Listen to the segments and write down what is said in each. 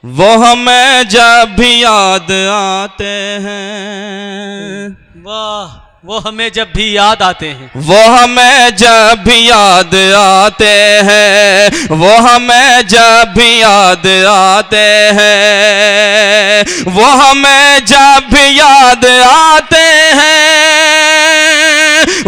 वो हमें जब भी याद आते हैं, वाह, वो हमें जब भी याद आते हैं, वो हमें जब भी याद आते हैं, वो हमें जब भी याद आते हैं, वो हमें जब भी याद आते हैं,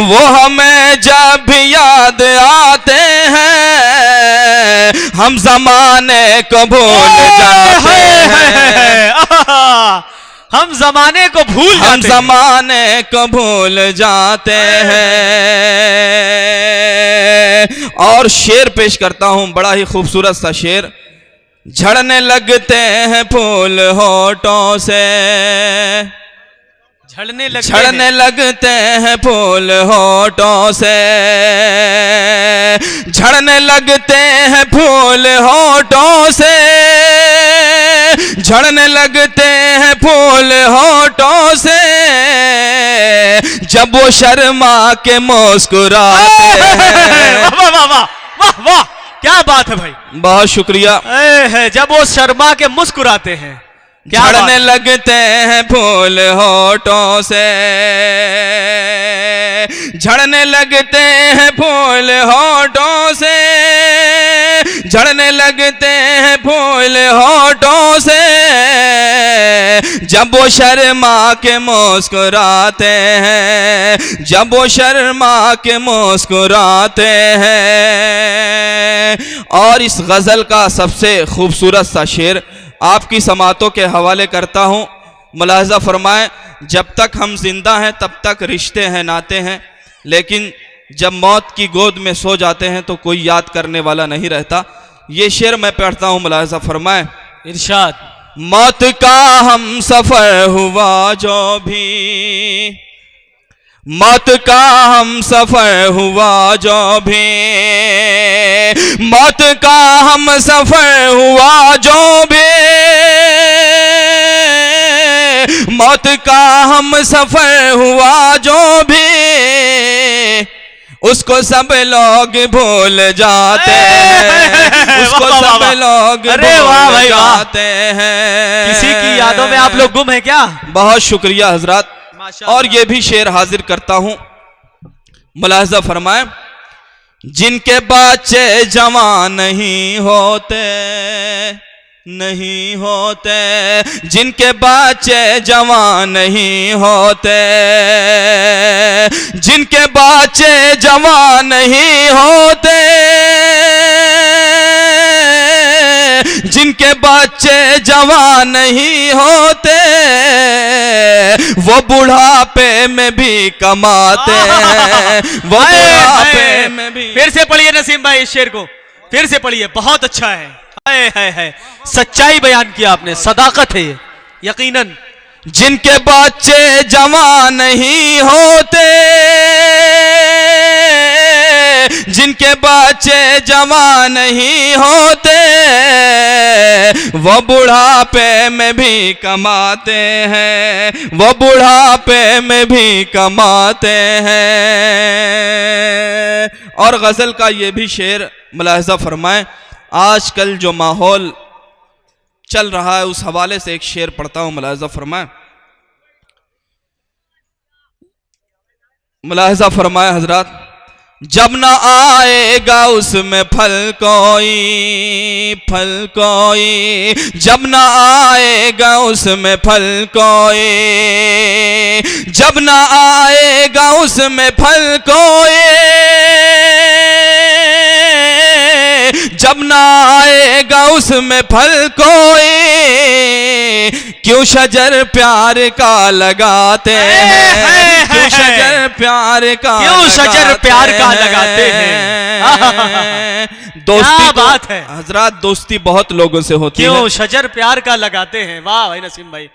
वो हमें जब भी याद आते हैं, हम जमाने को भूल जाते हैं, हम जमाने को भूल जाते हैं, हम जमाने को भूल जाते हैं। और शेर पेश करता हूं, बड़ा ही खूबसूरत सा शेर। झड़ने लगते हैं फूल होठों से, झड़ने लगते हैं फूल होठों से, झड़ने लगते हैं फूल होठों से, झड़ने लगते हैं फूल होठों से, जब वो शर्मा के मुस्कुराते हैं। वाह वाह वाह वाह वाह, क्या बात है भाई, बहुत शुक्रिया। जब वो शर्मा के मुस्कुराते हैं, झड़ने लगते हैं फूल होठों से, झड़ने लगते हैं फूल होठों से, झड़ने लगते हैं फूल होठों से, जब वो शर्मा के मुस्कुराते हैं, जब वो शर्मा के मुस्कुराते हैं। और इस गजल का सबसे खूबसूरत सा शेर आपकी समातों के हवाले करता हूं। मुलाहजा फरमाएं, जब तक हम जिंदा हैं तब तक रिश्ते हैं, नाते हैं, लेकिन जब मौत की गोद में सो जाते हैं तो कोई याद करने वाला नहीं रहता। ये शेर मैं पढ़ता हूं, मुलाहजा फरमाएं। इरशाद। मौत का हम सफर हुआ जो भी, मौत का हम सफर हुआ जो भी, मौत का हम सफर हुआ जो भी, मौत का हम सफर हुआ जो भी, उसको सब लोग भूल जाते हैं, उसको सब लोग भूल जाते हैं। किसी की यादों में आप लोग गुम हैं क्या? बहुत शुक्रिया हजरात। और ये भी शेर हाजिर करता हूं, मुलाहजा फरमाएं। जिनके बच्चे जवान नहीं होते, नहीं होते, जिनके बच्चे जवान नहीं होते, जिनके बच्चे जवान नहीं होते, जिनके बच्चे जवान नहीं होते, वो बुढ़ापे में भी कमाते हैं, वो बुढ़ापे में भी। फिर से पढ़िए नसीम भाई इस शेर को, फिर से पढ़िए, बहुत अच्छा है। है सच्चाई बयान किया आपने, सदाकत है ये यकीनन। जिनके बच्चे जवान नहीं होते, जिनके बच्चे जवान नहीं होते, वो बुढ़ापे में भी कमाते हैं, वो बुढ़ापे में भी कमाते हैं। और गजल का ये भी शेर मुलाहजा फरमाएं। आजकल जो माहौल चल रहा है उस हवाले से एक शेर पढ़ता हूं, मुलाहजा फरमाएं। मुलाहजा फरमाएं हजरात। जब ना आएगा उसमें फल कोई, फल कोई, जब ना आएगा उसमें फल कोई, जब ना आएगा उसमें फल कोई, जब ना आएगा उसमें फल कोई, क्यों शजर प्यार का लगाते हैं, क्यों शजर प्यार का, क्यों शजर प्यार का लगाते हैं। दोस्ती बात है हजरात, दोस्ती बहुत लोगों से होती है, क्यों शजर प्यार का लगाते हैं। वाह भाई नसीम भाई।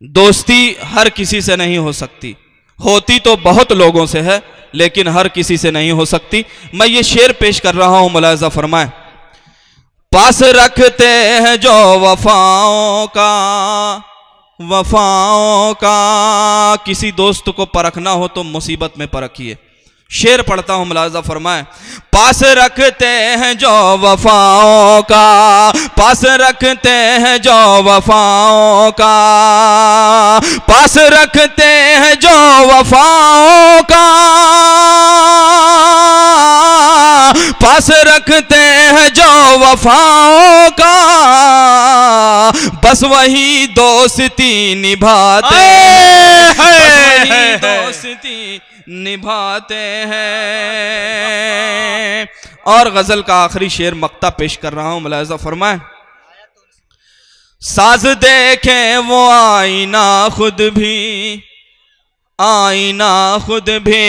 दोस्ती हर किसी से नहीं हो सकती, होती तो बहुत लोगों से है लेकिन हर किसी से नहीं हो सकती। मैं ये शेर पेश कर रहा हूं, मुलाहजा फरमाएं। पास रखते हैं जो वफाओं का, वफाओं का, किसी दोस्त को परखना हो तो मुसीबत में परखिए, शेर पढ़ता हूं, मुलाजा फरमाए। पास रखते हैं जो वफाओं का, पास रखते हैं जो वफाओं का, पास रखते हैं जो वफाओं का, पास रखते हैं जो वफाओं का, बस वही दोस्ती निभाते हैं, बस वही दोस्ती निभाते हैं। और गजल का आखिरी शेर मक्ता पेश कर रहा हूं, मुलाहिज़ा फरमाएं। साज देखे वो आईना खुद भी, आईना खुद भी,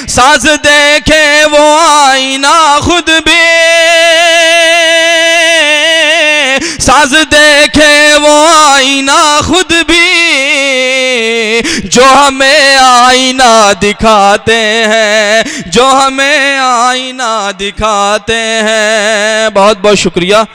साज देखे वो आईना खुद भी, साज देखे वो आईना खुद भी, जो हमें आईना दिखाते हैं, जो हमें आईना दिखाते हैं। बहुत बहुत शुक्रिया।